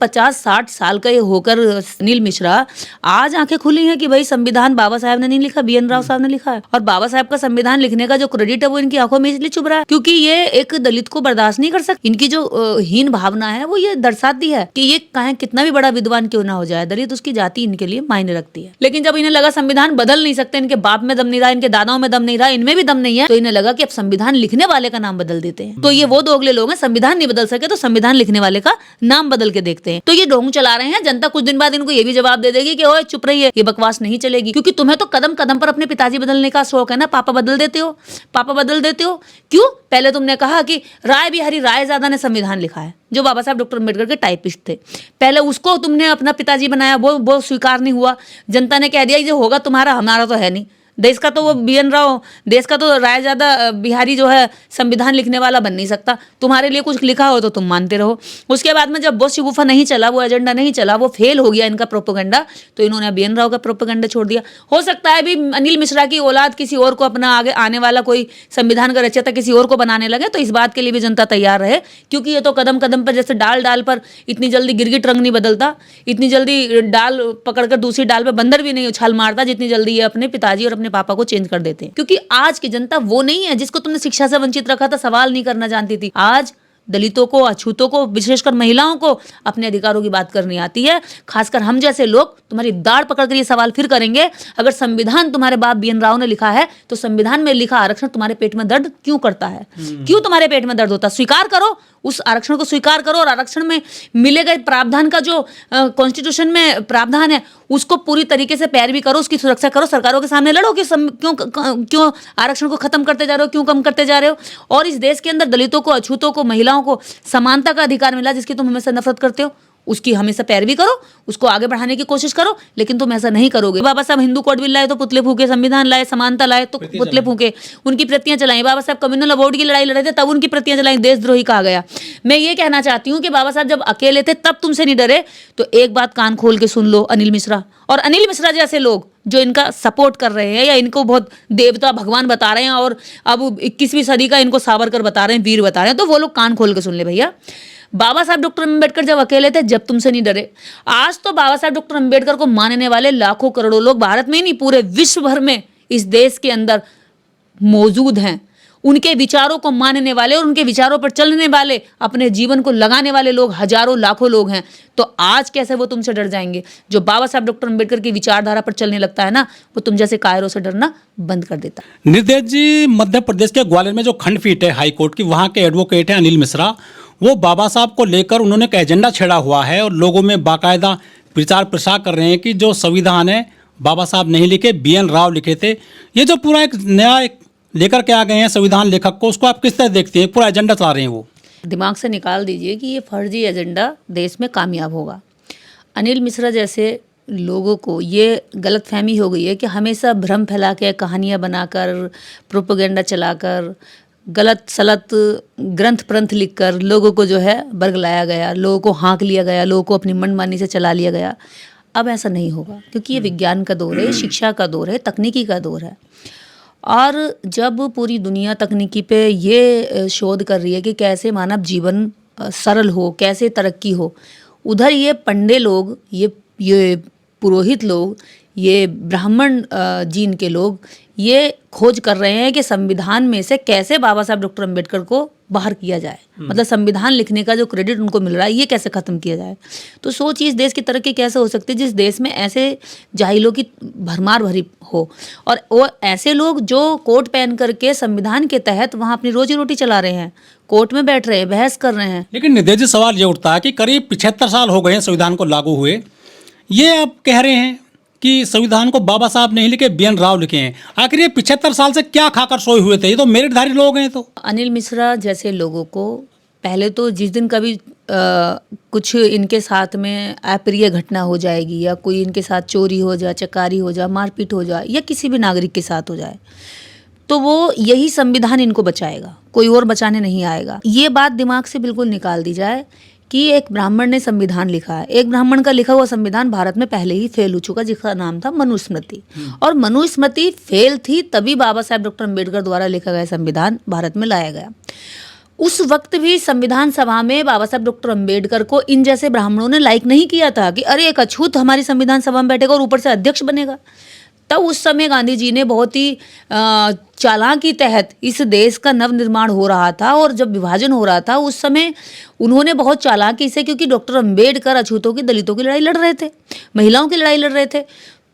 50-60 साल का ये होकर अनिल मिश्रा आज आंखें खुली हैं कि भाई संविधान बाबा साहब ने नहीं लिखा, बीएन राव साहब ने लिखा है। और बाबा साहब का संविधान लिखने का जो क्रेडिट है वो इनकी आंखों में इसलिए चुभ रहा है क्योंकि ये एक दलित को बर्दाश्त नहीं कर सकती। इनकी जो हीन भावना है वो ये दर्शाती है कि ये कहें कितना भी बड़ा विद्वान क्यों ना हो जाए, दलित उसकी जाति इनके लिए मायने रखती है। लेकिन जब इन्हें लगा संविधान बदल नहीं सकते, इनके बाप में दम नहीं रहा, इनके दादाओं में दम नहीं रहा, इनमें भी दम नहीं है, तो इन्हें लगा कि अब संविधान लिखने वाले का नाम बदल देते हैं। तो ये वो दोगले लोग हैं, संविधान नहीं बदल सके तो संविधान लिखने वाले का नाम बदल के देखते हैं। तो ये ढोंग चला रहे हैं। जनता कुछ दिन बाद इनको ये भी जवाब दे देगी कि ओए चुप रहिए, ये बकवास नहीं चलेगी, क्योंकि तुम्हें तो कदम कदम पर अपने पिताजी बदलने का शौक है ना। पापा बदल देते हो, पापा बदल देते हो। क्यों? पहले तुमने कहा कि राय बिहारी रायजादा ने संविधान लिखा है, जो बाबा साहब डॉक्टर अम्बेडकर के टाइपिस्ट थे। पहले उसको तुमने अपना पिताजी बनाया, वो स्वीकार नहीं हुआ। जनता ने कह दिया ये होगा तुम्हारा, हमारा तो है नहीं। देश का तो वो बीएन राव, देश का तो रायजादा बिहारी जो है संविधान लिखने वाला बन नहीं सकता। तुम्हारे लिए कुछ लिखा हो तो तुम मानते रहो। उसके बाद में जब वो शिगुफा नहीं चला, वो एजेंडा नहीं चला, वो फेल हो गया इनका प्रोपेगेंडा, तो इन्होंने बीएन राव का प्रोपेगेंडा छोड़ दिया। हो सकता है भी अनिल मिश्रा की औलाद किसी और को अपना आगे आने वाला कोई संविधान का रचयिता किसी और को बनाने लगे, तो इस बात के लिए भी जनता तैयार रहे, क्योंकि ये तो कदम कदम पर जैसे डाल डाल पर इतनी जल्दी गिरगिट रंग नहीं बदलता, इतनी जल्दी डाल पकड़कर दूसरी डाल पर बंदर भी नहीं उछाल मारता जितनी जल्दी ये अपने पिताजी और अपने पापा को चेंज कर देते हैं। क्योंकि आज की जनता वो नहीं है जिसको तुमने शिक्षा से वंचित रखा था, सवाल नहीं करना जानती थी। आज दलितों को, अछूतों को, विशेषकर महिलाओं को अपने अधिकारों की बात करनी आती है। खासकर हम जैसे लोग तुम्हारी दाढ़ पकड़कर ये सवाल फिर करेंगे, अगर संविधान तुम्हारे बाप बीएन राव ने लिखा है तो संविधान में लिखा आरक्षण तुम्हारे पेट में दर्द क्यों करता है? क्यों तुम्हारे पेट में दर्द होता है? स्वीकार करो, उस आरक्षण को स्वीकार करो, और आरक्षण में मिले गए प्रावधान का जो कॉन्स्टिट्यूशन में प्रावधान है उसको पूरी तरीके से पैरवी करो, उसकी सुरक्षा करो, सरकारों के सामने लड़ो कि क्यों आरक्षण को खत्म करते जा रहे हो, क्यों कम करते जा रहे हो। और इस देश के अंदर दलितों को, अछूतों को, महिलाओं को समानता का अधिकार मिला जिसकी तुम हमेशा नफरत करते हो, उसकी हमेशा पैरवी करो, उसको आगे बढ़ाने की कोशिश करो। लेकिन तुम ऐसा नहीं करोगे। बाबा साहब हिंदू कोड बिल लाए तो पुतले फूके, संविधान लाए, समानता लाए तो पुतले फूके, उनकी प्रतियां चलाई। बाबा साहब कम्युनल अबॉर्ड की लड़ाई लड़े थे तब उनकी प्रतियां चलाई, देशद्रोही कहा गया। मैं ये कहना चाहती हूँ कि बाबा साहब जब अकेले थे तब तुमसे नहीं डरे, तो एक बात कान खोल के सुन लो अनिल मिश्रा, और अनिल मिश्रा जैसे लोग जो इनका सपोर्ट कर रहे हैं या इनको बहुत देवता भगवान बता रहे हैं और अब 21वीं सदी का इनको सावरकर बता रहे हैं, वीर बता रहे हैं, तो वो लोग कान खोल के सुन ले भैया। बाबा साहब डॉक्टर अम्बेडकर जब अकेले थे, जब तुमसे नहीं डरे। आज तो बाबा साहब डॉक्टर अम्बेडकर को मानने वाले लाखों करोड़ों लोग भारत में ही नहीं, पूरे विश्व भर में इस देश के अंदर मौजूद हैं। उनके विचारों को मानने वाले और उनके विचारों पर चलने वाले, अपने जीवन को लगाने वाले लोग हजारों लाखों लोग हैं। तो आज कैसे वो तुमसे डर जाएंगे? जो बाबा साहब डॉक्टर अम्बेडकर की विचारधारा पर चलने लगता है ना, वो तुम जैसे कायरों से डरना बंद कर देता है। निर्देश जी, मध्य प्रदेश के ग्वालियर में जो खंडपीठ है हाई कोर्ट की, वहाँ के एडवोकेट हैं अनिल मिश्रा। वो बाबा साहब को लेकर उन्होंने एक एजेंडा छेड़ा हुआ है और लोगों में बाकायदा प्रचार प्रसार कर रहे हैं कि जो संविधान है बाबा साहब नहीं लिखे, बीएन राव लिखे थे। ये जो पूरा एक नया लेकर के आ गए हैं संविधान लेखक को, उसको आप किस तरह देखते हैं? पूरा एजेंडा चला रहे हैं वो। दिमाग से निकाल दीजिए कि ये फर्जी एजेंडा देश में कामयाब होगा। अनिल मिश्रा जैसे लोगों को ये गलतफहमी हो गई है कि हमेशा भ्रम फैला के, कहानियाँ बनाकर, प्रोपेगेंडा चलाकर, गलत सलत ग्रंथ प्रंथ लिखकर लोगों को जो है बरगलाया गया, लोगों को हाँक लिया गया, लोगों को अपनी मनमानी से चला लिया गया। अब ऐसा नहीं होगा, क्योंकि ये विज्ञान का दौर है, शिक्षा का दौर है, तकनीकी का दौर है। और जब पूरी दुनिया तकनीकी पे ये शोध कर रही है कि कैसे मानव जीवन सरल हो, कैसे तरक्की हो, उधर ये पंडे लोग, ये पुरोहित लोग, ये ब्राह्मण जीन के लोग ये खोज कर रहे हैं कि संविधान में से कैसे बाबा साहब डॉक्टर अम्बेडकर को बाहर किया जाए। मतलब संविधान लिखने का जो क्रेडिट उनको मिल रहा है, ये कैसे खत्म किया जाए। तो सोचिए इस देश की तरक्की कैसे हो सकती है जिस देश में ऐसे जाहिलों की भरमार भरी हो, और वो ऐसे लोग जो कोट पहन करके संविधान के तहत वहाँ अपनी रोजी रोटी चला रहे हैं, कोर्ट में बैठ रहे हैं, बहस कर रहे हैं। लेकिन निर्देश जी, सवाल ये उठता है कि करीब 75 साल हो गए हैं संविधान को लागू हुए, ये अब कह रहे हैं कि संविधान को बाबा साहब नहीं लिखे, बीएन राव लिखे हैं। आखिर ये 75 साल से क्या खाकर सोए हुए थे? ये तो मेरिटधारी लोग हैं। तो अनिल मिश्रा जैसे लोगों को पहले तो जिस दिन कभी कुछ इनके साथ में अप्रिय घटना हो जाएगी, या कोई इनके साथ चोरी हो जाए, चकारी हो जाए, मारपीट हो जाए, या किसी भी नागरिक के साथ हो जाए, तो वो यही संविधान इनको बचाएगा, कोई और बचाने नहीं आएगा। ये बात दिमाग से बिल्कुल निकाल दी जाए कि एक ब्राह्मण ने संविधान लिखा है। एक ब्राह्मण का लिखा हुआ संविधान भारत में पहले ही फेल हो चुका, जिसका नाम था मनुस्मृति। और मनुस्मृति फेल थी, तभी बाबा साहब डॉक्टर अम्बेडकर द्वारा लिखा गया संविधान भारत में लाया गया। उस वक्त भी संविधान सभा में बाबा साहब डॉक्टर अंबेडकर को इन जैसे ब्राह्मणों ने लाइक नहीं किया था कि अरे एक अछूत हमारी संविधान सभा में बैठेगा और ऊपर से अध्यक्ष बनेगा। तब उस समय गांधी जी ने बहुत ही चालाकी तहत, इस देश का नव निर्माण हो रहा था और जब विभाजन हो रहा था उस समय उन्होंने बहुत चालाकी से, क्योंकि डॉक्टर अंबेडकर अछूतों की, दलितों की लड़ाई लड़ रहे थे, महिलाओं की लड़ाई लड़ रहे थे,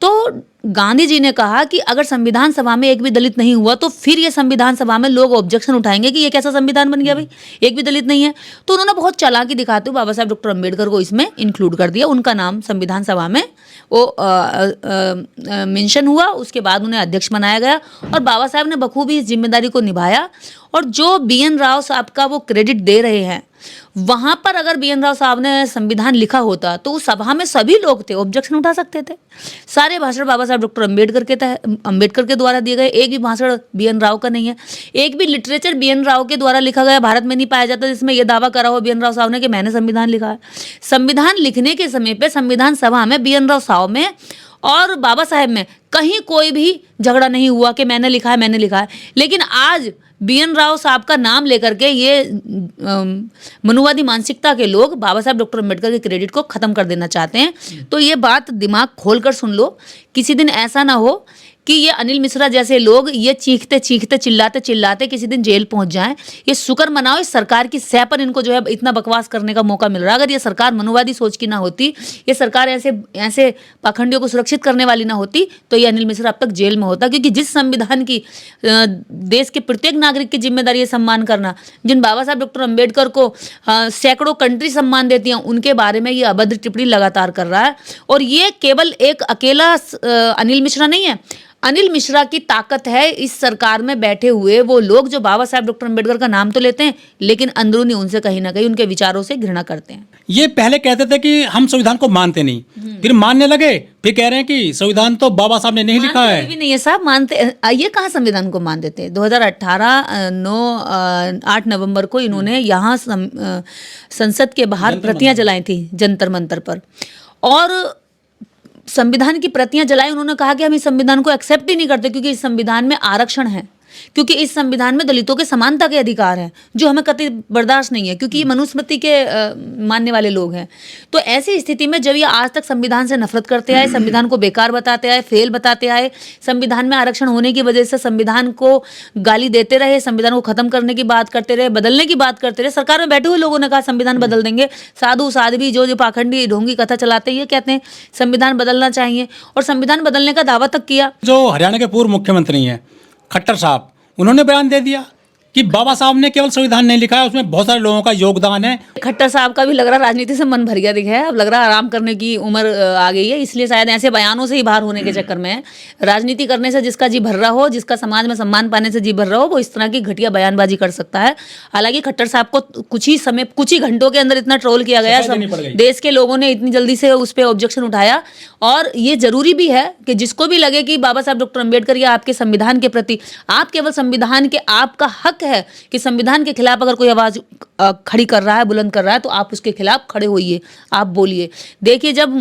तो गांधी जी ने कहा कि अगर संविधान सभा में एक भी दलित नहीं हुआ तो फिर ये संविधान सभा में लोग ऑब्जेक्शन उठाएंगे कि ये कैसा संविधान बन गया भाई, एक भी दलित नहीं है। तो उन्होंने बहुत चालाकी दिखाते हुए बाबा साहब डॉक्टर अंबेडकर को इसमें इंक्लूड कर दिया, उनका नाम संविधान सभा में वो मेंशन हुआ। उसके बाद उन्हें अध्यक्ष बनाया गया और बाबा साहब ने बखूबी इस जिम्मेदारी को निभाया। और जो BN राव साहब का वो क्रेडिट दे रहे हैं, वहां पर अगर BN राव साहब ने संविधान लिखा होता तो उस सभा में सभी लोग थे, ऑब्जेक्शन उठा सकते थे। सारे भाषण बाबा साहब डॉक्टर अंबेडकर के द्वारा दिए गए, एक भी भाषण BN राव का नहीं है। एक भी लिटरेचर BN राव के द्वारा लिखा गया भारत में नहीं पाया जाता जिसमें यह दावा करा हो BN राव साहब ने कि मैंने संविधान लिखा है। संविधान लिखने के समय पे संविधान सभा में BN राव साहब में और बाबा साहेब में कहीं कोई भी झगड़ा नहीं हुआ कि मैंने लिखा है, मैंने लिखा है। लेकिन आज BN राव साहब का नाम लेकर के ये मनुवादी मानसिकता के लोग बाबा साहब डॉक्टर अंबेडकर के क्रेडिट को खत्म कर देना चाहते हैं। तो ये बात दिमाग खोलकर सुन लो, किसी दिन ऐसा ना हो कि ये अनिल मिश्रा जैसे लोग ये चीखते चीखते चिल्लाते चिल्लाते किसी दिन जेल पहुंच जाएं। ये शुक्र मनाओ इस सरकार की सह पर इनको जो है इतना बकवास करने का मौका मिल रहा है। अगर ये सरकार मनुवादी सोच की ना होती, ये सरकार ऐसे पाखंडियों को सुरक्षित करने वाली ना होती, तो ये अनिल मिश्रा अब तक जेल में होता। क्योंकि जिस संविधान की देश के प्रत्येक नागरिक की जिम्मेदारी है सम्मान करना, जिन बाबा साहब डॉक्टर अंबेडकर को सैकड़ों कंट्री सम्मान देती हैं, उनके बारे में ये अभद्र टिप्पणी लगातार कर रहा है। और ये केवल एक अकेला अनिल मिश्रा नहीं है, अनिल मिश्रा की ताकत है इस सरकार में बैठे हुए वो लोग जो बाबा साहब डॉक्टर अंबेडकर का नाम तो लेते हैं लेकिन अंदरूनी उनसे कहीं ना कहीं उनके विचारों से घृणा करते हैं। ये पहले कहते थे कि हम संविधान को मानते नहीं, फिर मानने लगे, फिर कह रहे हैं कि संविधान तो बाबा साहब ने नहीं लिखा है। भी नहीं है साहब, मानते ये कहाँ संविधान को मान देते हैं। 2018 8 नवंबर को इन्होंने यहाँ संसद के बाहर प्रतियां जलाई थी जंतर मंतर पर, और संविधान की प्रतियां जलाई। उन्होंने कहा कि हम इस संविधान को एक्सेप्ट ही नहीं करते क्योंकि इस संविधान में आरक्षण है, क्योंकि इस संविधान में दलितों के समानता के अधिकार हैं जो हमें कतई बर्दाश्त नहीं है, क्योंकि ये मनुस्मृति के मानने वाले लोग हैं। तो ऐसी स्थिति में जब ये आज तक संविधान से नफरत करते आए, संविधान को बेकार बताते आए, फेल बताते आए, संविधान में आरक्षण होने की वजह से संविधान को गाली देते रहे, संविधान को खत्म करने की बात करते रहे, बदलने की बात करते रहे। सरकार में बैठे हुए लोगों ने कहा संविधान बदल देंगे, साधु साध्वी जो पाखंडी ढोंगी कथा चलाते हैं ये कहते हैं संविधान बदलना चाहिए, और संविधान बदलने का दावा तक किया। जो हरियाणा के पूर्व मुख्यमंत्री हैं खट्टर साहब, उन्होंने बयान दे दिया कि बाबा साहब ने केवल संविधान नहीं लिखा है, उसमें बहुत सारे लोगों का योगदान है। खट्टर साहब का भी लग रहा राजनीति से मन भर गया दिखा है, अब लग रहा आराम करने की उम्र आ गई है, इसलिए शायद ऐसे बयानों से ही बाहर होने के चक्कर में है। राजनीति करने से जिसका जी भर रहा हो, जिसका समाज में सम्मान पाने से जी भर रहा हो, वो इस तरह की घटिया बयानबाजी कर सकता है। हालांकि खट्टर साहब को कुछ ही घंटों के अंदर इतना ट्रोल किया गया, देश के लोगों ने इतनी जल्दी से उस पर ऑब्जेक्शन उठाया। और ये जरूरी भी है कि जिसको भी लगे कि बाबा साहब डॉक्टर अंबेडकर या आपके संविधान के प्रति, आप केवल संविधान के, आपका हक है कि संविधान के खिलाफ अगर कोई आवाज खड़ी कर रहा है, बुलंद कर रहा है, तो आप उसके खिलाफ खड़े होइए, आप बोलिए। देखिए जब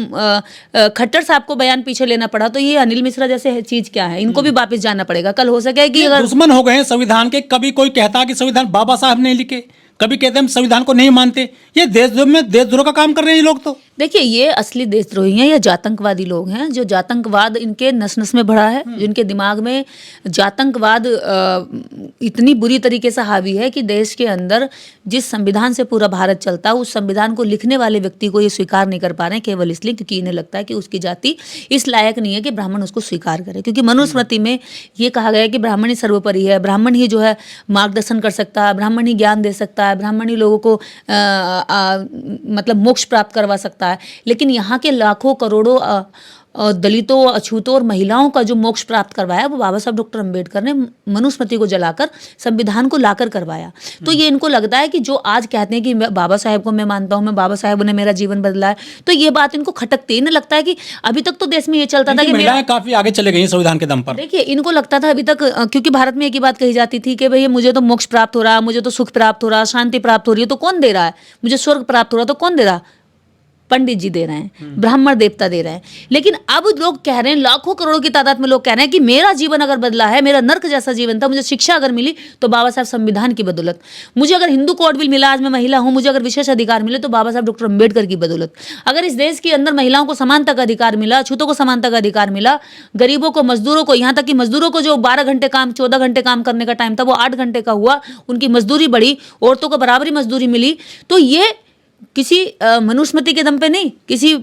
खट्टर साहब को बयान पीछे लेना पड़ा तो ये अनिल मिश्रा जैसे चीज क्या है, इनको भी वापस जाना पड़ेगा। कल हो सके कि अगर दुश्मन हो गए हैं संविधान के, कभी कोई कहता कि संविधान बाबा साहब ने लिखे, कभी कहते हैं हम संविधान को नहीं मानते। ये देशद्रोह में देशद्रोह का काम कर रहे हैं ये लोग। तो देखिए ये असली देशद्रोही हैं, ये जातंकवादी लोग हैं, जो जातंकवाद इनके नस नस में भरा है, जिनके दिमाग में जातंकवाद इतनी बुरी तरीके से हावी है कि देश के अंदर जिस संविधान से पूरा भारत चलता है उस संविधान को लिखने वाले व्यक्ति को ये स्वीकार नहीं कर पा रहे हैं, केवल इसलिए क्योंकि इन्हें लगता है कि उसकी जाति इस लायक नहीं है कि ब्राह्मण उसको स्वीकार करे। क्योंकि मनुस्मृति में ये कहा गया है कि ब्राह्मण ही सर्वोपरि है, ब्राह्मण ही जो है मार्गदर्शन कर सकता है, ब्राह्मण ही ज्ञान दे सकता है, ब्राह्मण ही लोगों को मतलब मोक्ष प्राप्त करवा सकता है। लेकिन यहाँ के लाखों करोड़ों दलितों, अछूतों और महिलाओं का जो मोक्ष प्राप्त करवाया वो बाबा साहब डॉक्टर अंबेडकर ने मनुस्मृति को जलाकर संविधान को लाकर करवाया। तो ये इनको लगता है कि जो आज कहते हैं कि बाबा साहब को मैं मानता हूँ, मैं बाबा साहब ने मेरा जीवन बदला है, तो ये बात इनको खटकती। इन्हें लगता है कि अभी तक तो देश में ये चलता था कि महिलाएं काफी आगे चले गई संविधान के दम पर। देखिए इनको लगता था अभी तक, क्योंकि भारत में एक ही बात कही जाती थी कि भैया मुझे तो मोक्ष प्राप्त हो रहा है, मुझे तो सुख प्राप्त हो रहा है, शांति प्राप्त हो रही है, तो कौन दे रहा है? मुझे स्वर्ग प्राप्त हो रहा है तो कौन दे रहा? पंडित जी दे रहे हैं, ब्राह्मण देवता दे रहे हैं, लेकिन अब लोग कह रहे हैं, लाखों करोड़ों की तादाद में लोग कह रहे हैं कि मेरा जीवन अगर बदला है, मेरा नर्क जैसा जीवन था, मुझे शिक्षा अगर मिली तो बाबा साहब संविधान की बदौलत, मुझे अगर हिंदू कोड बिल मिला, आज मैं महिला हूं, मुझे अगर विशेष अधिकार मिले तो बाबा साहब डॉक्टर अम्बेडकर की बदौलत, अगर इस देश के अंदर महिलाओं को समानता का अधिकार मिला, अछूतों को समानता का अधिकार मिला, गरीबों को, मजदूरों को, यहाँ तक कि मजदूरों को जो 12 घंटे काम, 14 घंटे काम करने का टाइम था वो 8 घंटे का हुआ, उनकी मजदूरी बढ़ी, औरतों को बराबरी मजदूरी मिली, तो ये किसी मनुस्मृति के दम पे नहीं, किसी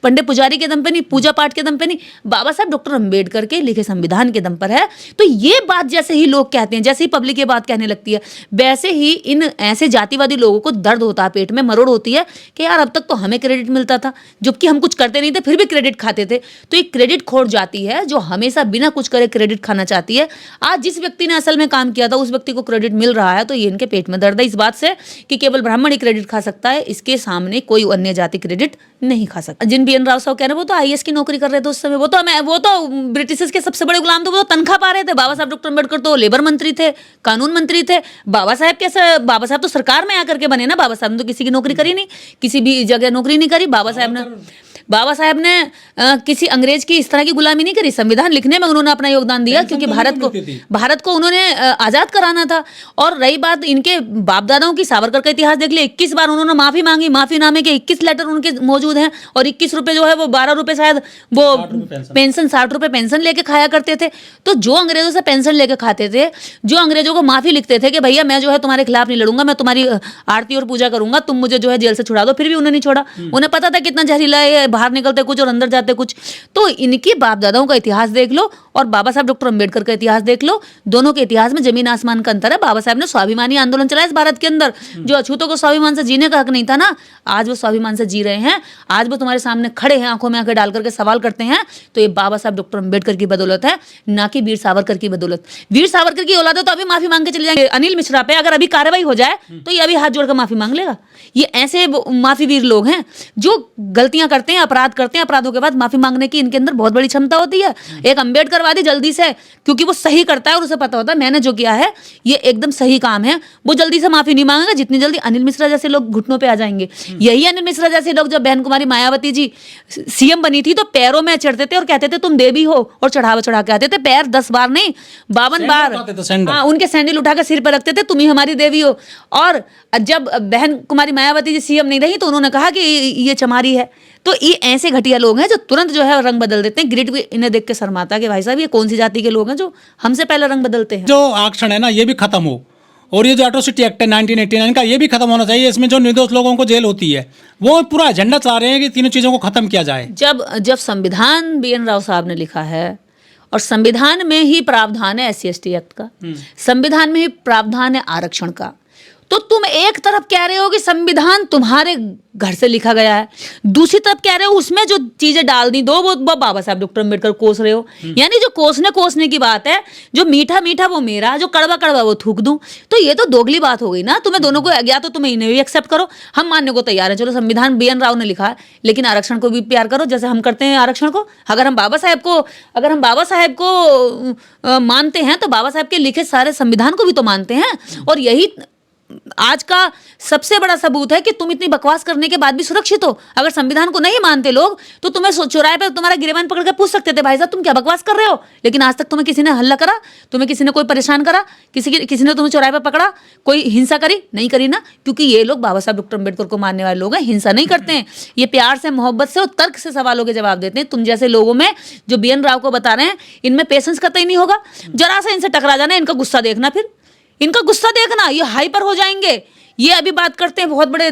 पंडित पुजारी के दम पे नहीं, पूजा पाठ के दम पे नहीं, बाबा साहब डॉक्टर अंबेडकर के लिखे संविधान के दम पर है। तो ये बात जैसे ही लोग कहते हैं, जैसे ही पब्लिक ये बात कहने लगती है, वैसे ही इन ऐसे जातिवादी लोगों को दर्द होता है, पेट में मरोड़ होती है कि यार अब तक तो हमें क्रेडिट मिलता था, जबकि हम कुछ करते नहीं थे फिर भी क्रेडिट खाते थे। तो एक क्रेडिट खोर जाती है जो हमेशा बिना कुछ करे क्रेडिट खाना चाहती है। आज जिस व्यक्ति ने असल में काम किया था उस व्यक्ति को क्रेडिट मिल रहा है, तो ये इनके पेट में दर्द है इस बात से कि केवल ब्राह्मण ही क्रेडिट खा सकता है, इसके सामने कोई अन्य जाति क्रेडिट नहीं खा सकता। जिन BN राव साहब कह रहे हैं वो तो IAS की नौकरी कर रहे थे उस समय, वो तो ब्रिटिशर्स के सबसे बड़े गुलाम थे, वो तो तनख्वाह पा रहे थे। बाबा साहब डॉक्टर अम्बेडकर तो लेबर मंत्री थे, कानून मंत्री थे। बाबा साहब तो सरकार में आकर के बने ना, बाबा साहब ने तो किसी की नौकरी करी नहीं, किसी भी जगह नौकरी नहीं करी। बाबा साहब ने किसी अंग्रेज की इस तरह की गुलामी नहीं करी, संविधान लिखने में उन्होंने अपना योगदान दिया, क्योंकि भारत को उन्होंने आजाद कराना था। और रही बात इनके बाप दादाओं की, सावरकर का इतिहास देख ले, 21 बार उन्होंने माफी मांगी, माफीनामे के 21 लेटर उनके मौजूद हैं, और 21 रुपए जो है वो 12 रुपए शायद वो पेंशन, 60 रुपए पेंशन लेके खाया करते थे। तो जो अंग्रेजों से पेंशन लेके खाते थे, जो अंग्रेजों को माफी लिखते थे कि भैया मैं जो है तुम्हारे खिलाफ नहीं लड़ूंगा, मैं तुम्हारी आरती और पूजा करूंगा, तुम मुझे जो है जेल से छुड़ा दो, फिर भी उन्हें नहीं छोड़ा। उन्हें पता था कितना जहरीला है, बाहर निकलते कुछ और अंदर जाते कुछ। तो इनके बाप दादाओं का इतिहास देख लो और बाबा साहब डॉक्टर अम्बेडकर का इतिहास देख लो, दोनों के इतिहास में जमीन आसमान का अंतर है। बाबा साहब ने स्वाभिमानी आंदोलन चलाया इस भारत के अंदर, जो अछूतों को स्वाभिमान से जीने का हक नहीं था ना, आज वो स्वाभिमान से जी रहे हैं, आज वो तुम्हारे सामने खड़े हैं, आंखों में आंखें डाल करके सवाल करते हैं। तो ये बाबा साहब डॉक्टर अम्बेडकर की बदौलत है, ना कि वीर सावरकर की बदौलत। वीर सावरकर की औलाद तो अभी माफी मांग के चले जाएंगे। अनिल मिश्रा पे अगर अभी कार्रवाई हो जाए तो ये अभी हाथ जोड़कर माफी मांग लेगा। ये ऐसे माफी वीर लोग हैं जो गलतियां करते हैं, अपराध करते हैं, अपराधों के बाद माफी मांगने की इनके अंदर बहुत बड़ी क्षमता होती है। एक अम्बेडकरवादी जल्दी से, क्योंकि वो सही करता है और उसे पता होता है मैंने जो किया है ये एकदम सही काम है, वो जल्दी से माफी नहीं मांगेगा जितनी जल्दी अनिल मिश्रा जैसे लोग घुटनों पे आ जाएंगे। यही अनिल मिश्रा जैसे लोग, जब बहन कुमारी मायावती जी CM बनी थी तो पैरों में चढ़ते थे और कहते थे तुम देवी हो, और चढ़ावा चढ़ा के आते थे, पैर 10 बार नहीं 52 बार, हाँ, उनके सैंडल उठाकर सिर पर रखते थे, तुम ही हमारी देवी हो। और जब बहन कुमारी मायावती जी CM नहीं रही तो उन्होंने कहा कि ये चमारी है। तो ये ऐसे घटिया लोग हैं जो तुरंत जो है रंग बदल देते हैं। ग्रिड भी इन्हें देख के शर्माता है कि भाई साहब ये कौन सी जाति के लोग हैं जो हमसे पहले रंग बदलते हैं। जो आरक्षण है ना ये भी खत्म हो, और ये जो एट्रोसिटी एक्ट है 1989 का ये भी खत्म होना चाहिए। इसमें जो निर्दोष लोगों को जेल होती है, वो पूरा एजेंडा चाह रहे हैं कि तीनों चीजों को खत्म किया जाए। जब संविधान BN राव साहब ने लिखा है, और संविधान में ही प्रावधान है SC/ST एक्ट का, संविधान में ही प्रावधान है आरक्षण का, तो तुम एक तरफ कह रहे हो कि संविधान तुम्हारे घर से लिखा गया है, दूसरी तरफ कह रहे हो उसमें जो चीजें डाल दी दो वो बाबा साहब डॉक्टर अम्बेडकर कोस रहे हो। यानी जो कोसने की बात है, जो मीठा मीठा वो मेरा, जो कड़वा कड़वा वो थूक दूं, तो ये तो दोगली बात हो गई ना। तुम्हें दोनों को, या तो तुम्हें इन्हें भी एक्सेप्ट करो, हम मानने को तैयार है, चलो संविधान BN राव ने लिखा है, लेकिन आरक्षण को भी प्यार करो जैसे हम करते हैं आरक्षण को। अगर हम बाबा साहेब को मानते हैं तो बाबा साहेब के लिखे सारे संविधान को भी तो मानते हैं। और यही आज का सबसे बड़ा सबूत है कि तुम इतनी बकवास करने के बाद भी सुरक्षित हो। अगर संविधान को नहीं मानते लोग तो तुम्हें चौराहे पे तुम्हारा गिरबान पकड़ के पूछ सकते थे भाई साहब तुम क्या बकवास कर रहे हो, लेकिन आज तक तुम्हें किसी ने हल्ला करा, तुम्हें किसी ने कोई परेशान करा, किसी ने तुम्हें चौराहे पे पकड़ा, कोई हिंसा करी? नहीं करी ना, क्योंकि ये लोग बाबा साहब डॉक्टर अम्बेडकर को मानने वाले लोग हैं, हिंसा नहीं करते हैं। ये प्यार से, मोहब्बत से और तर्क से सवालों के जवाब देते हैं। तुम जैसे लोगों में जो BN राव को बता रहे हैं, इनमें पेशेंस कतई नहीं होगा। जरा सा इनसे टकरा जाना, इनका गुस्सा देखना, फिर इनका गुस्सा देखना, ये हाइपर हो जाएंगे। ये अभी बात करते हैं बहुत बड़े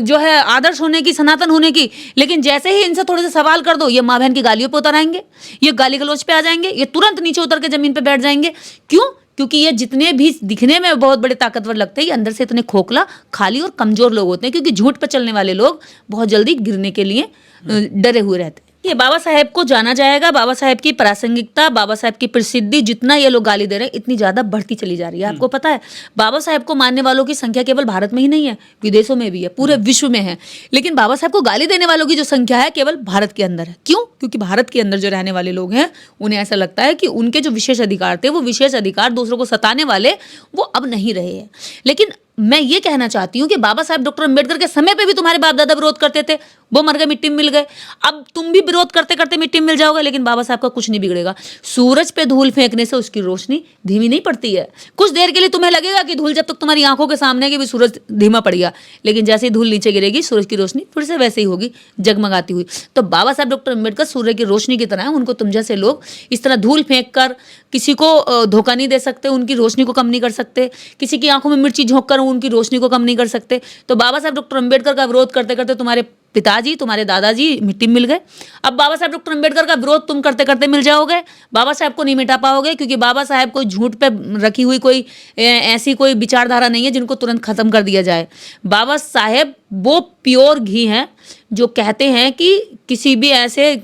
जो है आदर्श होने की, सनातन होने की, लेकिन जैसे ही इनसे थोड़े से सवाल कर दो ये माँ बहन की गालियों पे उतर आएंगे, ये गाली गलौज पे आ जाएंगे, ये तुरंत नीचे उतर के जमीन पे बैठ जाएंगे। क्यों? क्योंकि ये जितने भी दिखने में बहुत बड़े ताकतवर लगते हैं, ये अंदर से इतने खोखला, खाली और कमजोर लोग होते हैं, क्योंकि झूठ पे चलने वाले लोग बहुत जल्दी गिरने के लिए डरे हुए रहते हैं। ये बाबा साहेब को जाना जाएगा, बाबा साहेब की प्रासंगिकता, बाबा साहेब की प्रसिद्धि, जितना ये लोग गाली दे रहे हैं इतनी ज्यादा बढ़ती चली जा रही है। आपको पता है बाबा साहेब को मानने वालों की संख्या केवल भारत में ही नहीं है, विदेशों में भी है, पूरे विश्व में है, लेकिन बाबा साहेब को गाली देने वालों की जो संख्या है केवल भारत के अंदर है। क्यों? क्योंकि भारत के अंदर जो रहने वाले लोग हैं उन्हें ऐसा लगता है कि उनके जो विशेष अधिकार थे, वो विशेष अधिकार दूसरों को सताने वाले वो अब नहीं रहे हैं। लेकिन मैं ये कहना चाहती हूँ कि बाबा साहब डॉक्टर अंबेडकर के समय पे भी तुम्हारे बाप दादा विरोध करते थे, वो मर गए, मिट्टी में मिल गए। अब तुम भी विरोध करते करते मिट्टी में मिल जाओगे, लेकिन बाबा साहब का कुछ नहीं बिगड़ेगा। सूरज पे धूल फेंकने से उसकी रोशनी धीमी नहीं पड़ती है। कुछ देर के लिए तुम्हें लगेगा कि धूल जब तक तुम्हारी आंखों के सामने है कि भी सूरज धीमा पड़ गया, लेकिन जैसे ही धूल नीचे गिरेगी सूरज की रोशनी फिर से वैसे ही होगी, जगमगाती हुई। तो बाबा साहब डॉक्टर अंबेडकर सूर्य की रोशनी की तरह है। उनको तुम जैसे लोग इस तरह धूल फेंक कर किसी को धोखा नहीं दे सकते, उनकी रोशनी को कम नहीं कर सकते, किसी की आंखों में मिर्ची झोंक कर उनकी रोशनी को कम नहीं कर सकते। तो बाबा साहब डॉक्टर अंबेडकर का विरोध करते करते तुम्हारे पिताजी, तुम्हारे दादाजी मिट्टी में मिल गए। अब बाबा साहब डॉक्टर अंबेडकर का विरोध तुम करते करते मिल जाओगे, बाबा साहब को नहीं मिटा पाओगे, क्योंकि बाबा साहब कोई झूठ पे रखी हुई कोई ऐसी कोई विचारधारा नहीं है जिनको तुरंत खत्म कर दिया जाए। बाबा साहब वो प्योर घी हैं जो कहते हैं कि किसी भी ऐसे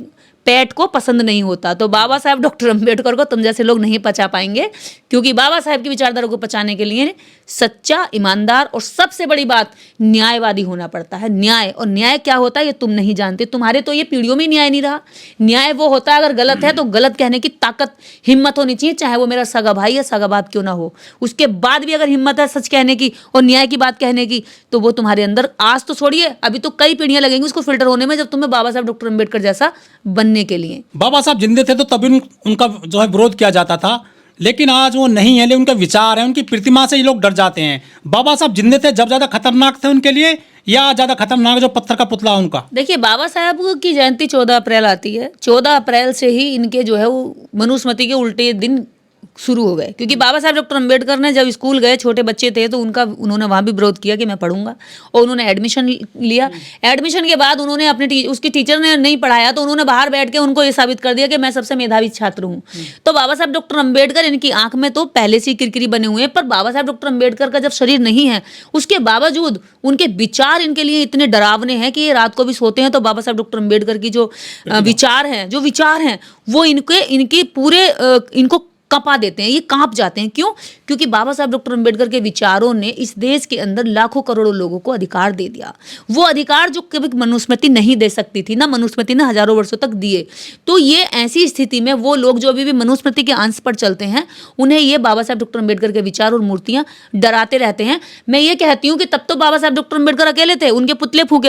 पेट को पसंद नहीं होता। तो बाबा साहब डॉक्टर अंबेडकर को तुम जैसे लोग नहीं पचा पाएंगे, क्योंकि बाबा साहब की विचारधारा को पचाने के लिए सच्चा, ईमानदार और सबसे बड़ी बात न्यायवादी होना पड़ता है। न्याय, और न्याय क्या होता है ये तुम नहीं जानते। तुम्हारे तो ये पीढ़ियों में न्याय नहीं रहा। न्याय वो होता है अगर गलत है तो गलत कहने की ताकत, हिम्मत होनी चाहिए, चाहे वो मेरा सगा भाई या सगा बाप क्यों ना हो। उसके बाद भी अगर हिम्मत है सच कहने की और न्याय की बात कहने की, तो वो तुम्हारे अंदर आज तो छोड़िए, अभी तो कई पीढ़ियां लगेंगी उसको फिल्टर होने में, जब तुम्हें बाबा साहब डॉक्टर अंबेडकर जैसा बनने के लिए। बाबा साहब जिंदे थे तो तभी उनका जो है विरोध किया जाता था, लेकिन आज वो नहीं है। लेकिन उनका विचार है, उनकी प्रतिमा से ये लोग डर जाते हैं। बाबा साहब जिंदे थे जब ज्यादा खतरनाक थे उनके लिए, या ज्यादा खतरनाक जो पत्थर का पुतला उनका? देखिए, बाबा साहब की जयंती 14 अप्रैल आती है। 14 अप्रैल से ही इनके जो है वो मनुस्मृति के उल्टे दिन शुरू हो गए, क्योंकि बाबा साहब डॉक्टर अंबेडकर ने जब स्कूल गए, छोटे बच्चे थे, तो उन्होंने वहाँ भी विरोध किया कि मैं पढ़ूंगा, और उन्होंने एडमिशन लिया। एडमिशन के बाद उन्होंने उसकी टीचर ने नहीं पढ़ाया, तो उन्होंने बाहर बैठ के उनको ये साबित कर दिया कि मैं सबसे मेधावी छात्र हूँ। तो बाबा साहब डॉक्टर अंबेडकर, इनकी आंख में तो पहले से ही किरकिरी बने हुए हैं, पर बाबा साहब डॉक्टर अंबेडकर का जब शरीर नहीं है, उसके बावजूद उनके विचार इनके लिए इतने डरावने हैं कि ये रात को भी सोते हैं तो बाबा साहब डॉक्टर अंबेडकर की जो विचार हैं वो इनके पूरे इनको कपा देते हैं, ये कांप जाते हैं। क्यों? क्योंकि बाबा साहब डॉक्टर अंबेडकर के विचारों ने इस देश के अंदर लाखों करोड़ों लोगों को अधिकार दे दिया, वो अधिकार जो कभी मनुस्मृति नहीं दे सकती थी, ना मनुस्मृति ने हजारों वर्षों तक दिए। तो ये ऐसी स्थिति में वो लोग जो अभी भी मनुस्मृति के अंश पर चलते हैं, उन्हें ये बाबा साहब डॉक्टर अंबेडकर के विचार और मूर्तियां डराते रहते हैं। मैं ये कहती हूँ कि तब तो बाबा साहब डॉक्टर अंबेडकर अकेले थे, उनके पुतले फूके